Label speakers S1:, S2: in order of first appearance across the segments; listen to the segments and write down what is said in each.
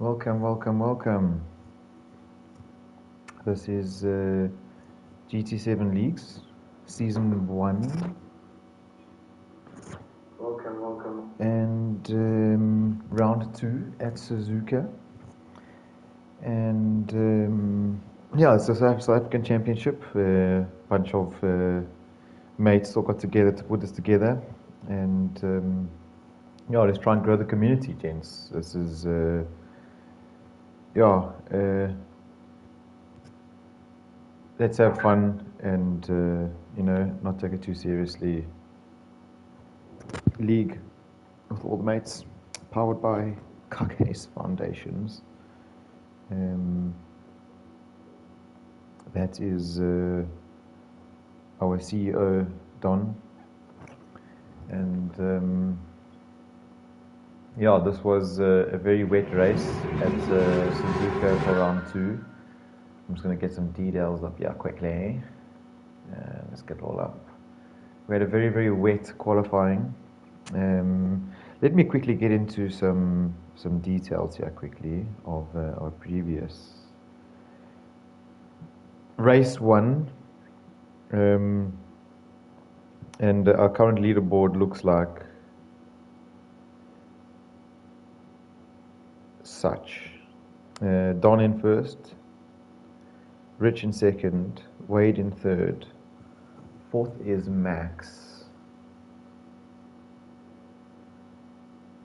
S1: Welcome, welcome, welcome. This is GT7 Leagues, Season 1.
S2: Welcome, welcome.
S1: And Round 2 at Suzuka. And yeah, it's the South African Championship. A bunch of mates all got together to put this together. And yeah, let's try and grow the community, gents. This is... let's have fun and not take it too seriously. League with all the mates, powered by Kak Huis Foundations. That is our CEO Don, and yeah, this was a very wet race at Suzuka for round 2. I'm just going to get some details up here quickly. Let's get it all up. We had a very, very wet qualifying. Let me quickly get into some details here quickly of our previous race 1. And our current leaderboard looks like such. Don in first, Rich in second, Wade in third, fourth is Max,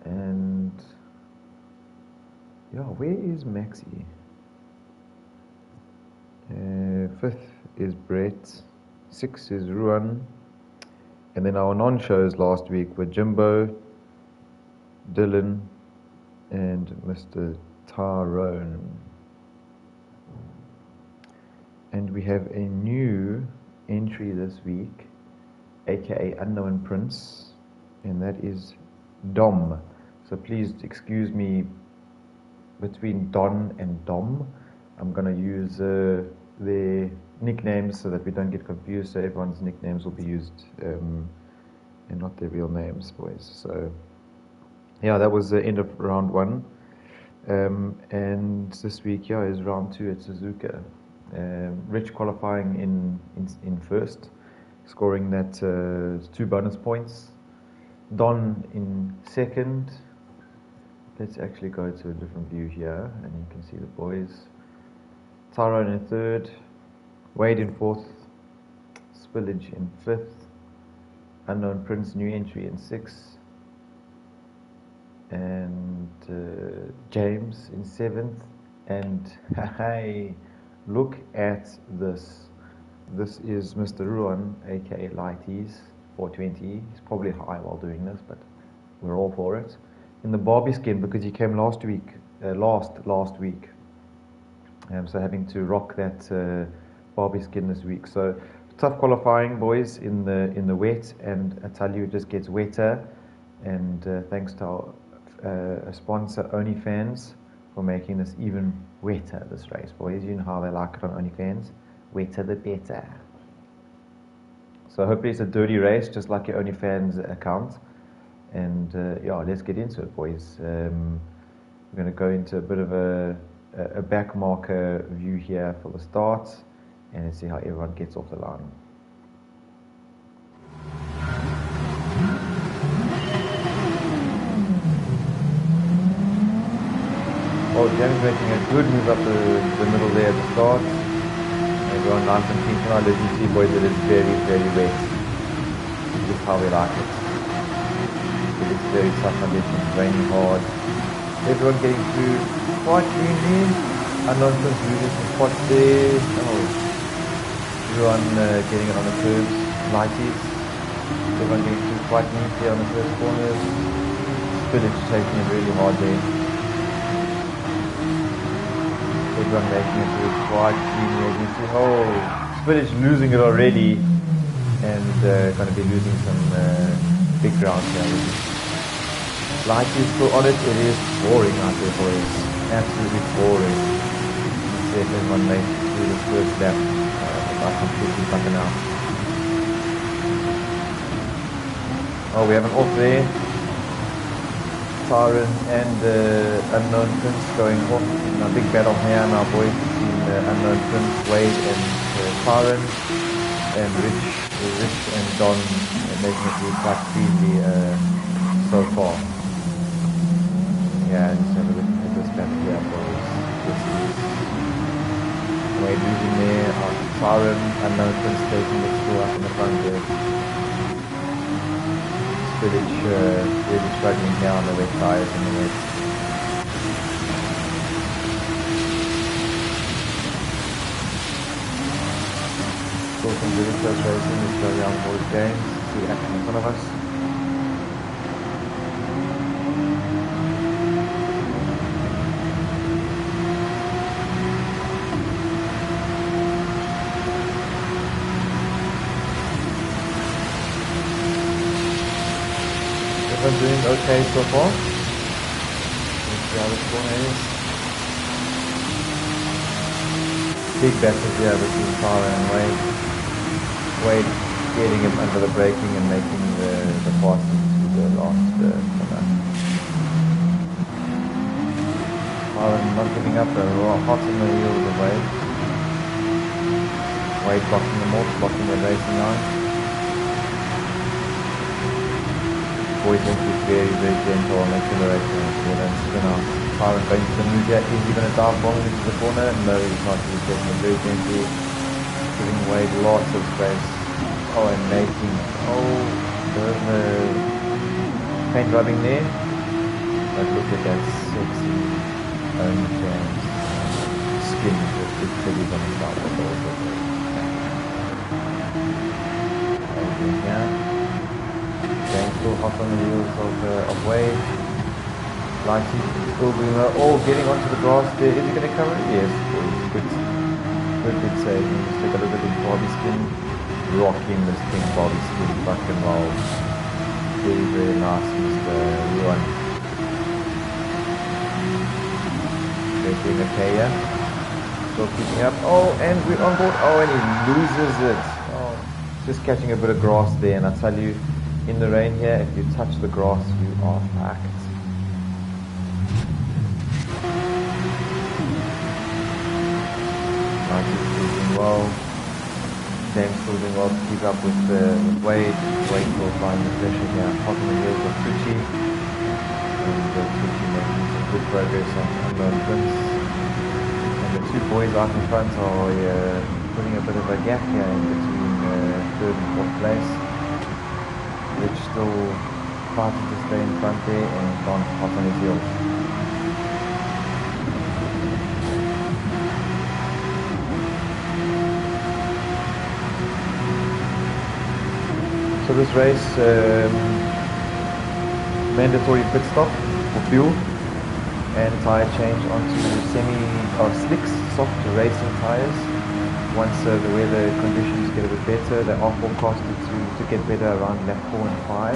S1: and yeah, where is Maxi? Fifth is Brett, sixth is Ruan, and then our non-shows last week were Jimbo, Dylan, and Mr. Tyrone. And we have a new entry this week, aka Unknown Prince, and that is Dom. So please excuse me between Don and Dom. I'm going to use their nicknames so that we don't get confused, so everyone's nicknames will be used and not their real names, boys. So yeah, that was the end of round 1. And this week, yeah, is round 2 at Suzuka. Rich qualifying in first, scoring that 2 bonus points. Don in second. Let's actually go to a different view here, and you can see the boys. Tyrone in third, Wade in fourth, Spillage in fifth, Unknown Prince new entry in sixth, and James in seventh. And hey, look at this. This is Mr. Ruan, aka Lighties 420. He's probably high while doing this, but we're all for it. In the Barbie skin, because he came last week. So having to rock that Barbie skin this week. So tough qualifying, boys, in the wet, and I tell you, it just gets wetter. And thanks to our sponsor OnlyFans for making this even wetter, this race, boys. You know how they like it on OnlyFans. Wetter the better. So hopefully it's a dirty race, just like your OnlyFans account. And yeah, let's get into it, boys. We're going to go into a bit of a back marker view here for the start, and let's see how everyone gets off the line. Oh, Jamie's making a good move up the middle there at the start. Everyone nice and clean tonight. As you see, boys, it is very, very wet. This is how we like it. It is very tough conditions, raining hard. Everyone getting through quite cleanly. Unknown Prince losing some spots there. Oh, everyone getting it on the curves, lighties. Everyone getting through quite neatly on the first corners. Spillage taking it really hard there. Everyone making it through quite cleanly, as you see. Oh, Spillage losing it already, and going to be losing some big ground here. Light is still on it. It is boring out there, boys. Absolutely boring. Let's see if everyone makes it through this first lap without completely fucking out. Oh, we have an off there. Siren and Unknown Prince going off in a big battle here now, boys, between Unknown Prince, Wade and Siren, and Rich and Don making it look quite cleanly so far. Yeah, just have a look at this battle here, boys. This is Wade losing there, Siren, Unknown Prince taking it still up in the front there. Village really struggling here on the wet tires in the wet. Still some really close racing. Let's go around boys games. See the action in front of us. I'm doing okay so far. Let's see how this corner is. Big battle here between Tara and Wade. Wade getting him under the braking and making the pass into the last corner. Tara not giving up, hot on the heels of Wade. Wade blocking them off, blocking the racing line. Boyd went with very gentle on acceleration and so now Tyrant going to the move here. Is he going to dive bomb into the corner? No, he's not. He's taking it very gently, giving away lots of space. Oh, and making, there's the paint rubbing there. But look at that sexy OnlyFans skin with big titties on the top of those. Over here. Still hot on the wheels of Wade. Lighty still doing well. Oh, getting onto the grass there. Is he going to cover it? Yes, good save. Just take a look at his body skin. Rocking this pink body skin. Rock and roll. Very nice, Mr. Ruan. They're doing okay here. Still keeping up. Oh, and we're on board. Oh, and he loses it. Oh, just catching a bit of grass there, and I tell you, in the rain here, if you touch the grass, you are fucked. Nice, doing well. James still doing well to keep up with Wade. Wade will find the pressure here. Hot on the heels of Tucci. And Tucci making some good progress on Unknown Prince. And the two boys out in front are putting a bit of a gap here in between third and fourth place. Rich still fighting to stay in front there and Don hot on his heels. So this race, mandatory pit stop for fuel and tyre change onto slicks, soft racing tyres. Once the weather conditions get a bit better, they are forecasted to get better around lap 4 and 5,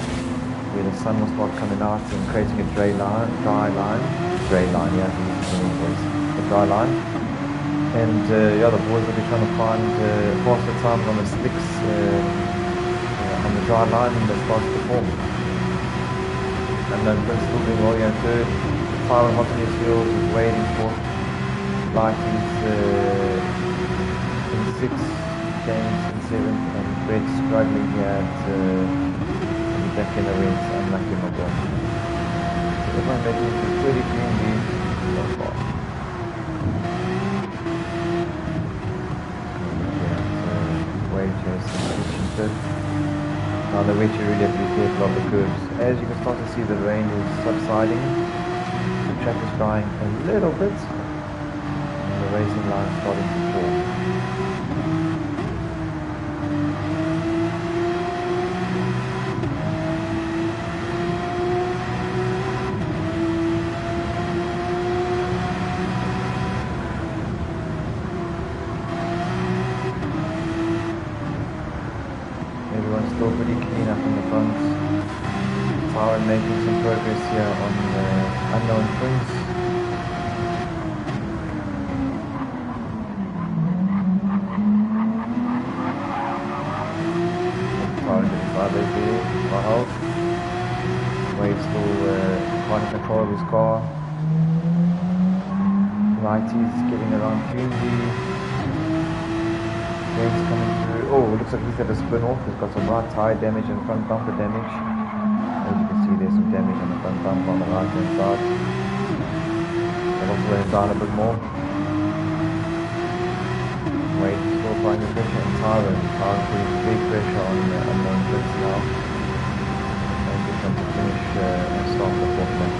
S1: where the sun will start coming out and creating a dry line, a dry line. And the boys will be trying to find faster times on the slicks on the dry line and they start to form. And then Prince still doing well here third, Tyron hot on his heels, waiting for Lighties in 6th, James in 7th, and Brett struggling here at the back in the wings, unlucky my boy. So everyone making it pretty clean lead so far. Wade chasing Rich in 5th. Now the Rich really have to be careful of the curves. As you can start to see, the rain is subsiding. The track is drying a little bit. And the racing line is starting to form. Everyone's still pretty clean up in the front. Tyron making some progress here on Unknown Prince. Tyron getting sideways there, quite out. Wade still quite under control of his car. Righty's getting around Tunji. James coming through. Oh, looks like he's had a spin off. He's got some right tyre damage and front bumper damage. As you can see, there's some damage on the front bumper on the right hand side. I'll also let him down a bit more. Wait, still applying the pressure on Tyron. Tyron putting big pressure on the unknown Prince now. And just want to finish and start the fourth lap.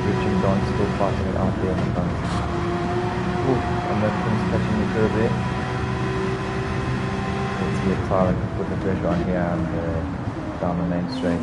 S1: Rich and Don still fighting it out there in the front. Ooh, and then Prince touching the curb there. Let's see if Tyron can put the pressure on here and down the main straight.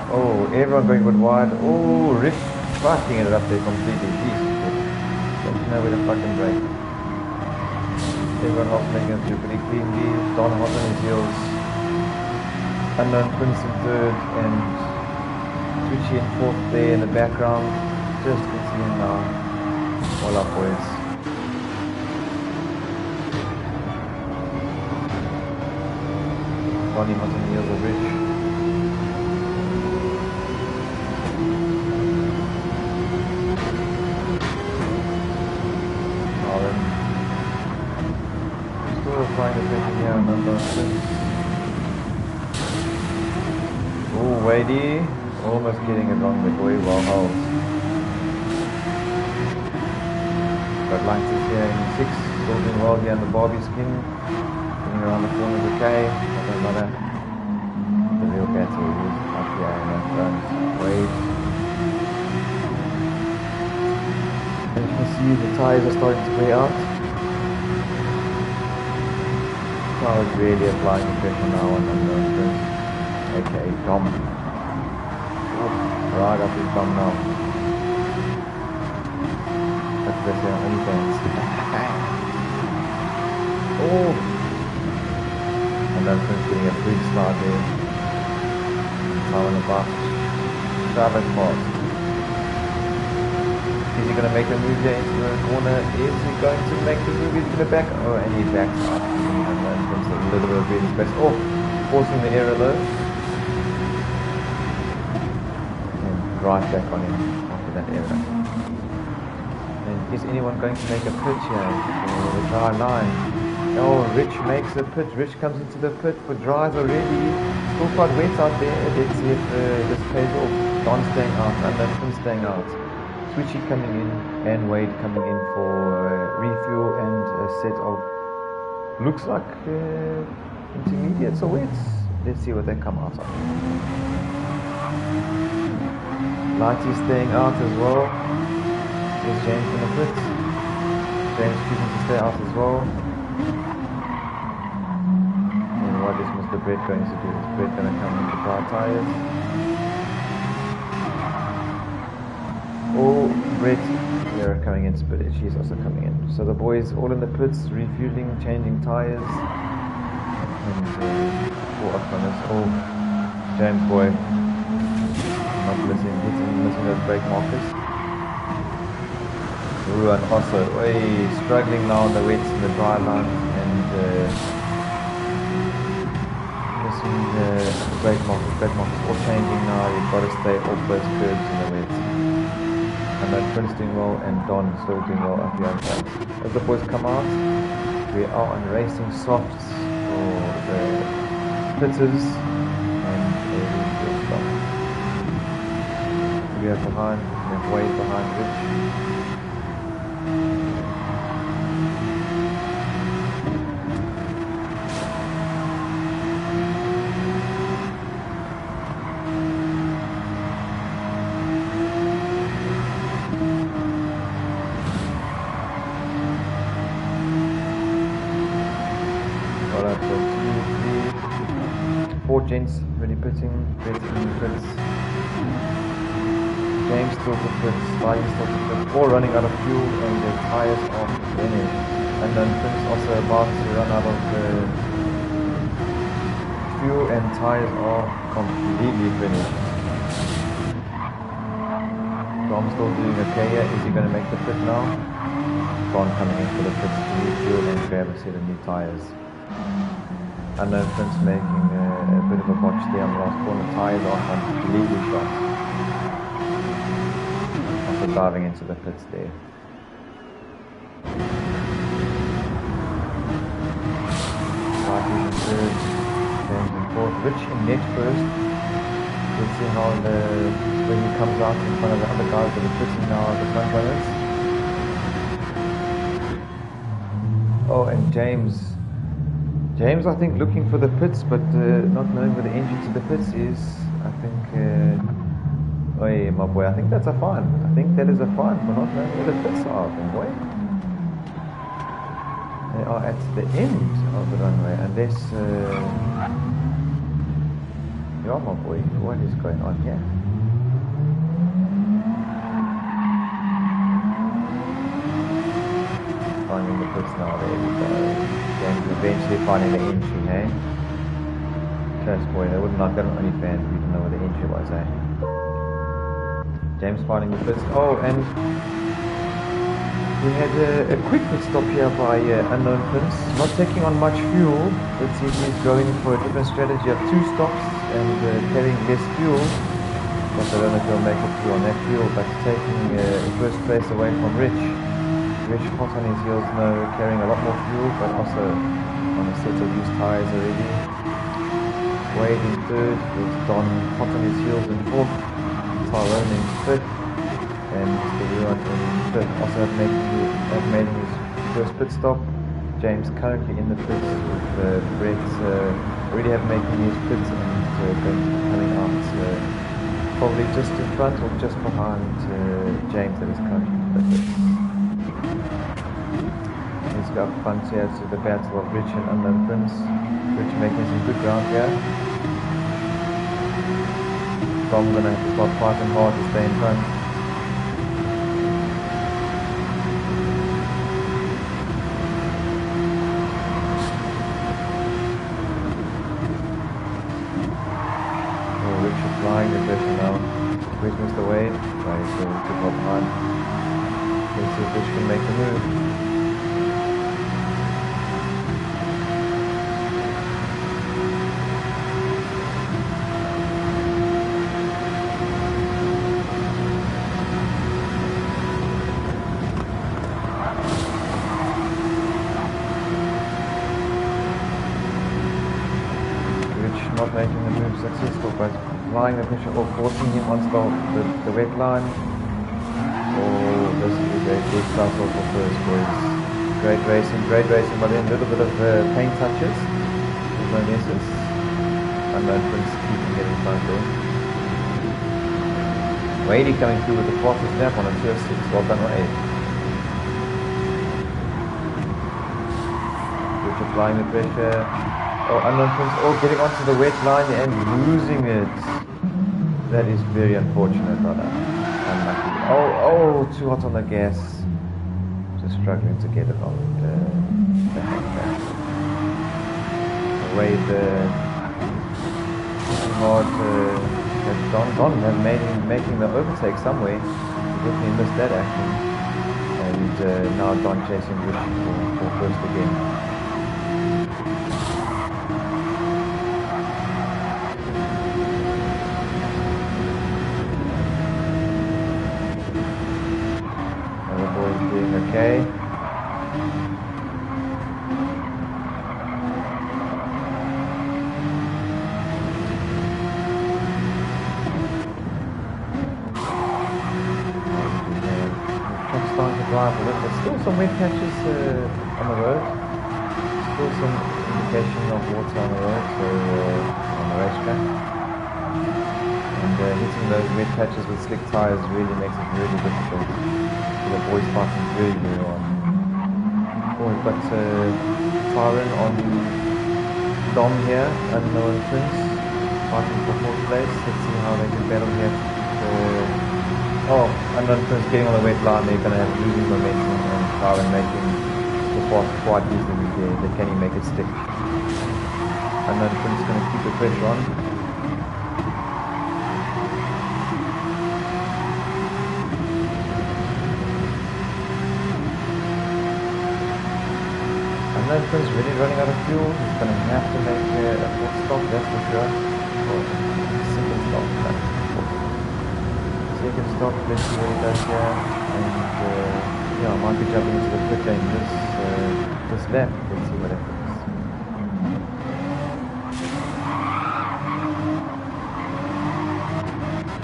S1: Oh, everyone going good wide. Oh, Rick fucking it up there completely. Jesus. Don't know where to fucking break. Everyone else making it through pretty cleanly. Don hot on his heels. Unknown Prince in third and Twitchy in fourth there in the background. Just can see him now. All up boys. Donnie hot on the heels of Rich. Applying the pressure here on number 6. Oh, Wadey, almost getting it wrong, but boy, well held. Got Lantis here in 6, still doing well here on the Barbie skin. Getting around the corner okay. Doesn't matter. The real battle is up here in that front. Wade. And you can see the tyres are starting to wear out. I was really applying the pressure now on unknown Prince, aka Dom. Right up his bum now. That's pressure on OnlyFans. Oh! Unknown Prince getting a big start there. Now on the back. Travis fast. Is he going to make a move there into the corner? Is he going to make the move into the back? Oh, and he backs up. A little bit of breathing space. Oh, forcing the air low. And right back on him after that error. And is anyone going to make a pit here for the dry line? Oh, Rich makes a pit. Rich comes into the pit for dries already. Still quite wet out there. Let's see if this pays off. Don staying out, Unknown staying out. Switchy coming in and Wade coming in for refuel and a set of looks like intermediate, so let's see what they come out of. Lighty staying out as well. There's James in the pits. James choosing to stay out as well. And what is Mr. Brett going to do? Is Brett going to come in to dry tyres? Oh, Brett. They're coming in, but she's also coming in. So the boys all in the pits, refueling, changing tyres. And four up runners. Oh, James boy. Not missing those brake markers. Ooh, and also, struggling now on the wets and the dry lines and missing the brake markers. Brake markers all changing now. You've got to stay off those curbs in the wets. And then Prince doing well and Don still doing well up here on track. As the boys come out, we are on racing softs for the pitters and a stop. We have behind, we have Wade behind Rich. Gents really pitting, Brett in the pits. James still to pits, Spidey still to pits, all running out of fuel and their tyres are finished. And then Prince also about to run out of fuel and tires are completely finished. Dom's still doing okay here. Is he going to make the pit now? Don coming in for the pits to refuel and grab a set of new tires. Unknown Prince making a bit of a botch there on the last corner. Tires are completely shot. Also diving into the pits there. Third, James in fourth. Rich in net first. We'll see how when he comes out in front of the other guys that are pitting now, the front runners. Oh, and James, I think looking for the pits, but not knowing where the entry to the pits is. I think, oh yeah, my boy, I think that's a fine. I think that is a fine for not knowing where the pits are, boy. They are at the end of the runway, unless, yeah, my boy, what is going on here? Finding the pits now, there we go. James eventually finding the entry, hey? First boy, they wouldn't like that on OnlyFans if we didn't know where the entry was, eh? James finding the pits. Oh, and we had a quick pit stop here by Unknown Prince, not taking on much fuel. Let's see if he's going for a different strategy of 2 stops and carrying less fuel. But I don't know if he'll make it through on that fuel, but taking first place away from Rich. Rich hot on his heels now, carrying a lot more fuel, but also on a set of used tires already. Wade in third, with Don hot on his heels in fourth, Tyrone in fifth, and Mr. Ruan in fifth, also have made his first pit stop. James currently in the pits with Brett already have making his pits and coming out probably just in front or just behind James that is currently in the pits. Let's go up front here to the battle of Rich and Unknown Prince. Rich making some good ground here. Tom gonna have to start fighting hard to stay in front. Rich applying the pressure now. Rich missed the way. Tries to go behind. Let's see if Rich can make the move. Not making the move successful, but applying the pressure or forcing him onto the wet line. Oh, this is a great start for first, boys. Great racing, but then a little bit of paint touches. No misses. Unknown Prince keeping it in front there. Wadey coming through with the fastest lap on a turn 6. Well done, Wade. Which applying the pressure. Oh, Unknown Prince, getting onto the wet line and losing it. That is very unfortunate, brother. Unlucky. Oh, too hot on the gas. Just struggling to get it on the hangback. Wade hard Don have making the overtake some way. He definitely missed that action. And now Don chasing Rich for first again. Okay. Truck's starting to drive a little bit. Still some wet patches on the road. Still some indication of water on the road, so on the racetrack. And hitting those wet patches with slick tires really makes it really difficult. The boys fighting very well. Oh, we've got Tyron on Dom here, Unknown Prince fighting for 4th place. Let's see how they can battle here. Unknown Prince getting on the wet line. They're going to have losing momentum, and Tyron making the pass quite easily there. Can he make it stick? And then Prince is going to keep the pressure on. And then Prince really running out of fuel. He's going to have to make a fourth stop, that's for sure. Or second stop. Second stop, let's see what he does here. And yeah, I might be jumping into the pit lane this lap. Let's see what happens.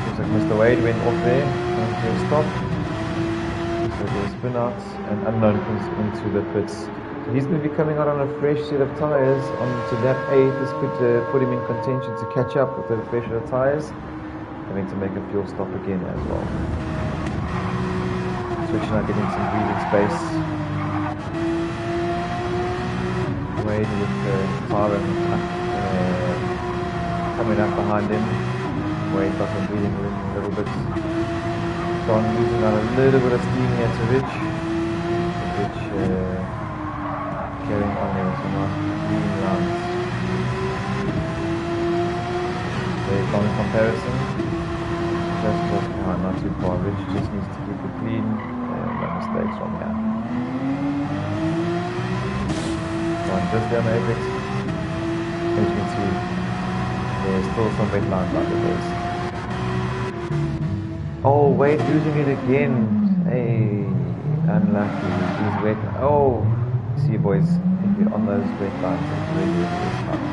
S1: Looks like Mr. Wade went off there, going to a stop. So there's spin outs and unknown comes into the pits. So he's going to be coming out on a fresh set of tyres onto lap 8. This could put him in contention to catch up with the fresh set of tyres. Having to make a fuel stop again as well. Switching out, getting some breathing space. Wade with Tyron coming up behind him. Wade got some breathing room a little bit. John losing out a little bit of steam here to Rich. Rich carrying on there with some nice clean rounds. Very long comparison. Just close behind, not too far. Rich just needs to keep it clean and no mistakes from here. Just there on the apex. As you can see, there's still some wet lines like this. Oh, Wade losing it again. Hey, unlucky. He's wet. Oh, see boys, if you're on those wet lines, it's really tough.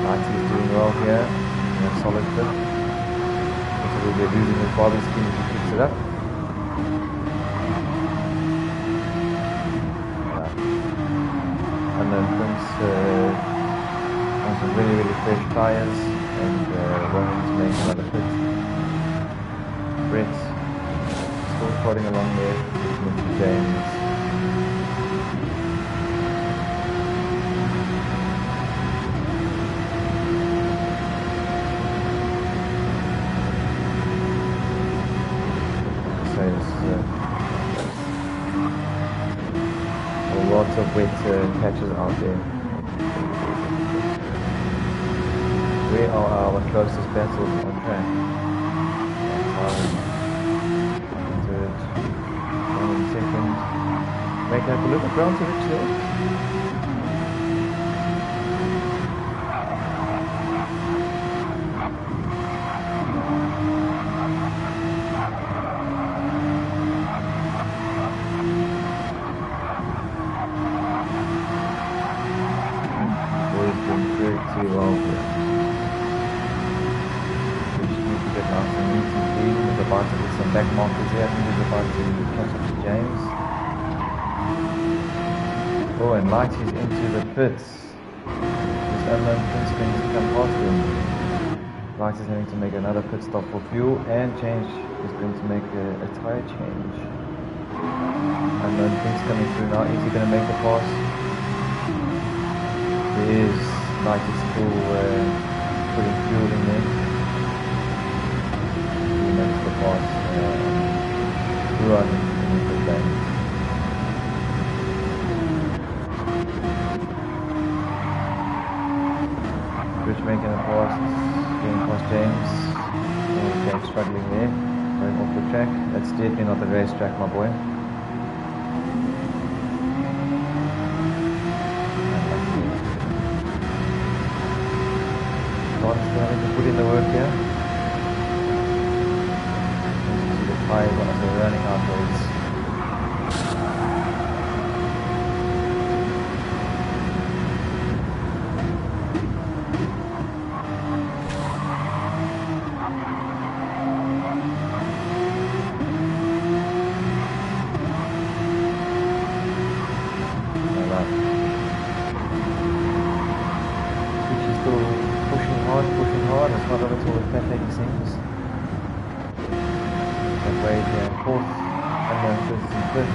S1: Lighty's doing well here. In a solid fit. So we'll be losing his bobby skin if he picks it up. And then Prince on some really, really fresh tyres and wanting to make another pit. Brett still trotting along there with James. Lots of wet patches out there. Where are our closest battles on track? Third, one in second. Make that a little ground to reach there. Back markers here, I think he's about to catch up to James. Oh, and Lighty's into the pits. This unknown Prince going to come past him. Lighty's having to make another pit stop for fuel and change. He's going to make a tyre change. Unknown Prince coming through now. Is he going to make the pass? There is Lighty still putting fuel in there. He makes the pass. Run in the lane. Rich making a pass, getting past James. Oh, James struggling there, going off the track. That's definitely not the racetrack, my boy. Don's having to put in the work here. Tyres are running outwards. She's still pushing hard. It's not over till the pathetic seems. Wade here in 4th, and then 5th and 5th.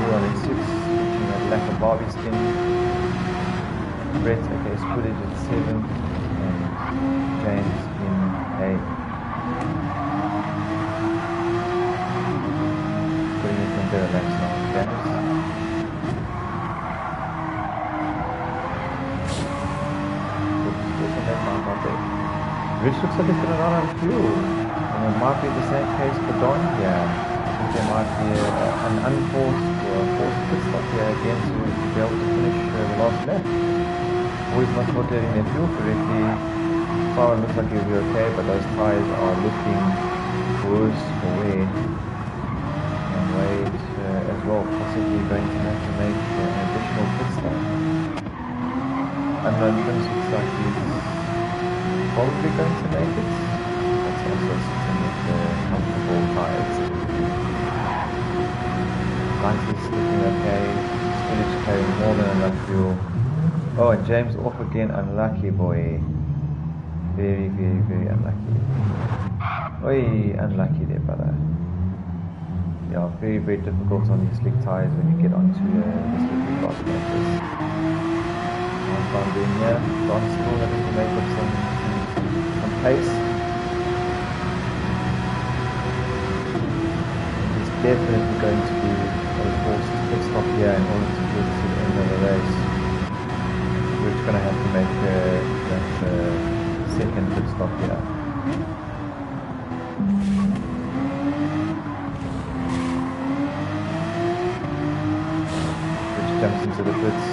S1: We're on in 6th, switching at lack of Barbie skin. Brett, okay, Spootage at 7th, and James in 8th. Putting in some stay relaxed now, James. Rich looks like he's going to run out of fuel. And it might be the same case for Don here. I think there might be an unforced or a forced pit stop here again to be able to finish the last lap. Always not rotating their fuel correctly. Siren looks like he'll be okay, but those tyres are looking worse for wear. And Wade as well, possibly going to have to make an additional pit stop. Unknown Prince looks like he's probably going to make it. That's also sitting with the comfortable tyres. Lighty's looking okay. Spinach carrying more than enough fuel. Oh, and James off again. Unlucky boy. Very, very, very unlucky. Oi, unlucky there, brother. Yeah, very, very difficult on these slick tyres when you get onto the slippery grass like this. Nice time doing here. Don's still having to make up some pace. It's definitely going to be a forced pit stop here in order to get to the end of the race. We're just going to have to make that second pit stop here. Which jumps into the pits.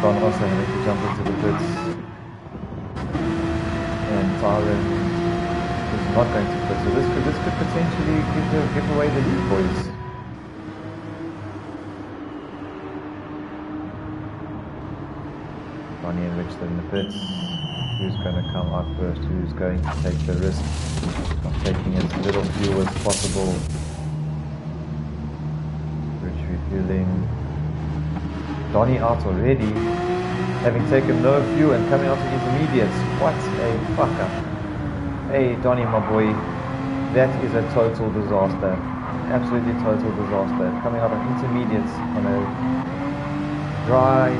S1: Don also having to jump into the pits. And Tyron is not going to pit. So this could potentially give away the lead, boys. Donnie and Rich in the pits. Who's going to come out first? Who's going to take the risk of taking as little fuel as possible? Rich refueling. Donnie out already, having taken no fuel and coming out to intermediates. What a fuck up. Hey Donnie, my boy, that is a total disaster. Absolutely total disaster. Coming out of intermediates on a dry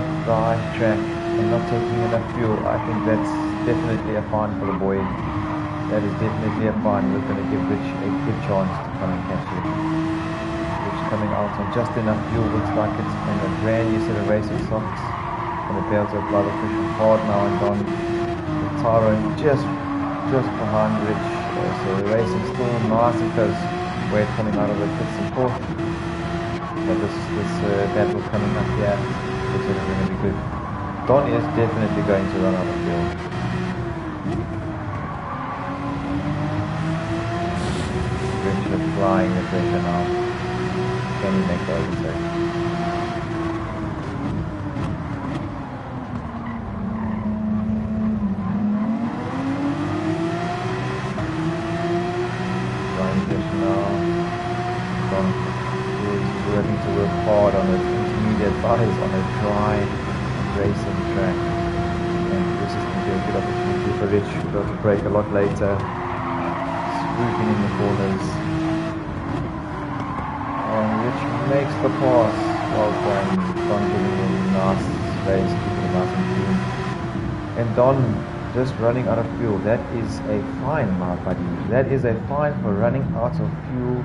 S1: track and not taking enough fuel. I think that's definitely a fine for the boy. That is definitely a fine. We're going to give Rich a good chance to come and catch it. Rich coming out on just enough fuel, looks like it's in a brand new set of racing socks. Going to be able to apply the pressure hard now and on. The Tyrone just behind Rich. So the racing still nice and close. Wade coming out of the pits and fourth. But this battle coming up here looks like it's going to be good. Don is definitely going to run out of fuel. Rich applying the pressure now. Can he make the overtake? Applying pressure now. Don is having to work hard on his intermediate bodies on a dry racing track, and this is going to be a good opportunity for Rich to be able to brake a lot later, swooping in the corners, and Rich makes the pass. Well done, Don giving him a nice space, keeping him nice and clean, and Don just running out of fuel. That is a fine, my buddy. That is a fine for running out of fuel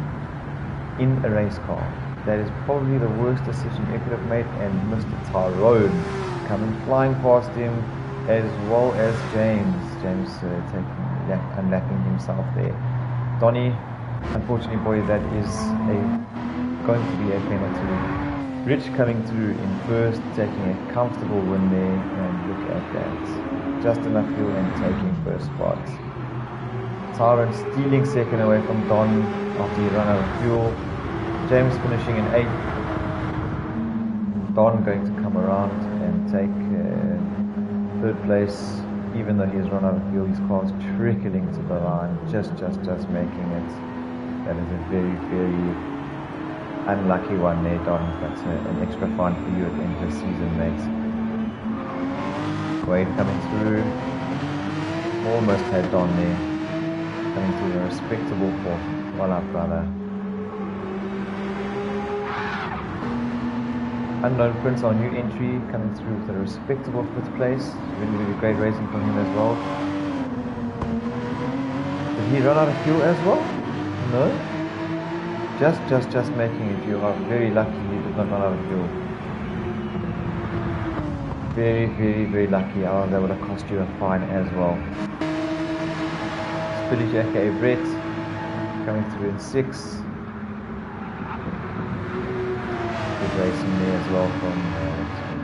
S1: in a race car. That is probably the worst decision he could have made, and Mr. Tyrone coming flying past him, as well as James unlapping himself there. Donnie, unfortunately, boy, that is going to be a penalty. Rich coming through in first, taking a comfortable win there, and look at that, just enough fuel and taking first spot. Tyrone stealing second away from Don after he ran out of fuel. James finishing in 8th. Don going to come around and take third place, even though he's run out of fuel. His car's trickling to the line, just making it. That is a very, very unlucky one there, Don. That's an extra fine for you at the end of the season, mate. Wade coming through. Almost had Don there. Coming through a respectable 4th. Well up, brother. Unknown Prince, our new entry, coming through with a respectable 5th place. Really, really great racing from him as well. Did he run out of fuel as well? No? Just making it. You are very lucky you did not run out of fuel. Very lucky. Otherwise that would have cost you a fine as well. Spillage aka Brett coming through in 6. Good racing there as well from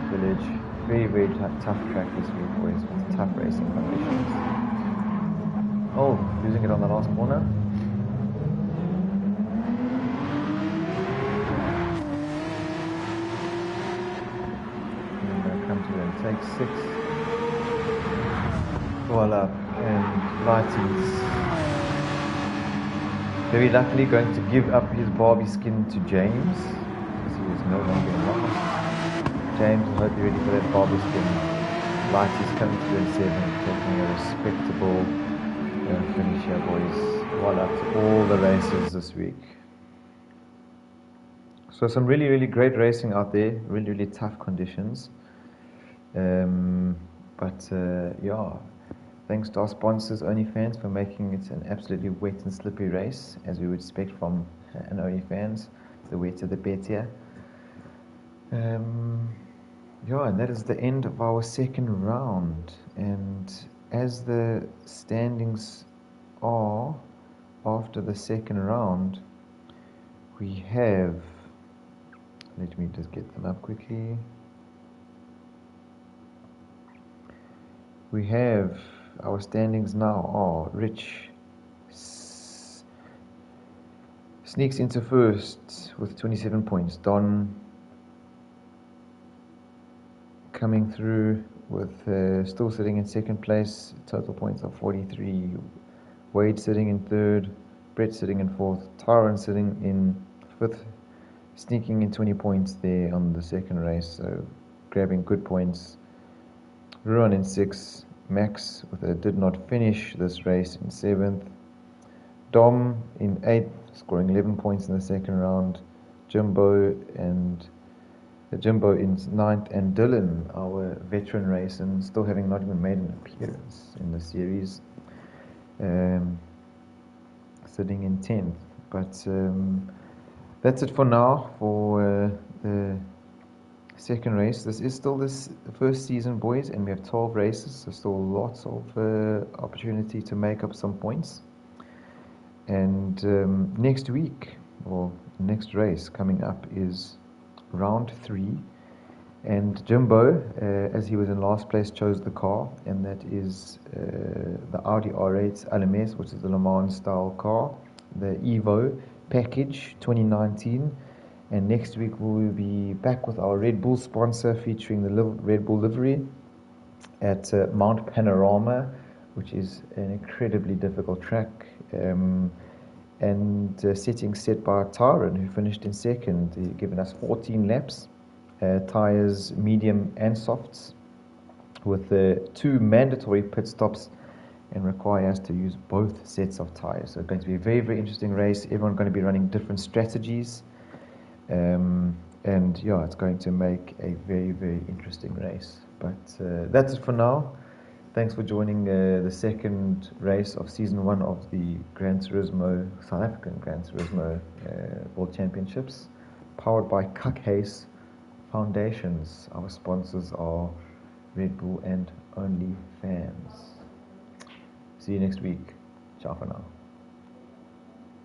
S1: Village. Very tough track this week, boys, with tough racing conditions. Oh, losing it on the last corner. Take 6. Voila, and Lighties very luckily going to give up his Barbie skin to James, because he is no longer in last. James, I hope you're ready for that Barbie skin. Lighties coming through in 7, taking a respectable finish here, boys. Voila, to all the races this week. So some really great racing out there, really tough conditions. Yeah, thanks to our sponsors OnlyFans for making it an absolutely wet and slippery race, as we would expect from an OnlyFans. The wetter the better. Yeah, and that is the end of our second round. And as the standings are after the second round, we have, let me just get them up quickly. We have our standings now are Rich sneaks into first with 27 points. Don coming through with still sitting in second place. Total points of 43. Wade sitting in third. Brett sitting in fourth. Tyron sitting in fifth. Sneaking in 20 points there on the second race. So grabbing good points. Ruan in 6th, Max with a did not finish this race in 7th, Dom in 8th, scoring 11 points in the second round, Jimbo in 9th, and Dylan, our veteran racer, and still having not even made an appearance in the series, sitting in 10th. But that's it for now for the second race. This is still this first season, boys, and we have 12 races, so still lots of opportunity to make up some points. And next week, or next race coming up, is round 3, and Jimbo, as he was in last place, chose the car, and that is the Audi R8 LMS, which is the Le Mans style car, the Evo package 2019. And next week we'll be back with our Red Bull sponsor, featuring the Red Bull livery at Mount Panorama, which is an incredibly difficult track, and setting set by Tyron, who finished in second. He's given us 14 laps, tyres medium and softs, with 2 mandatory pit stops, and require us to use both sets of tyres. So it's going to be a very interesting race. Everyone's going to be running different strategies. And yeah, it's going to make a very interesting race. But that's it for now. Thanks for joining the second race of season 1 of the South African Gran Turismo World Championships, powered by Kak Huis Foundations. Our sponsors are Red Bull and OnlyFans. See you next week. Ciao for now.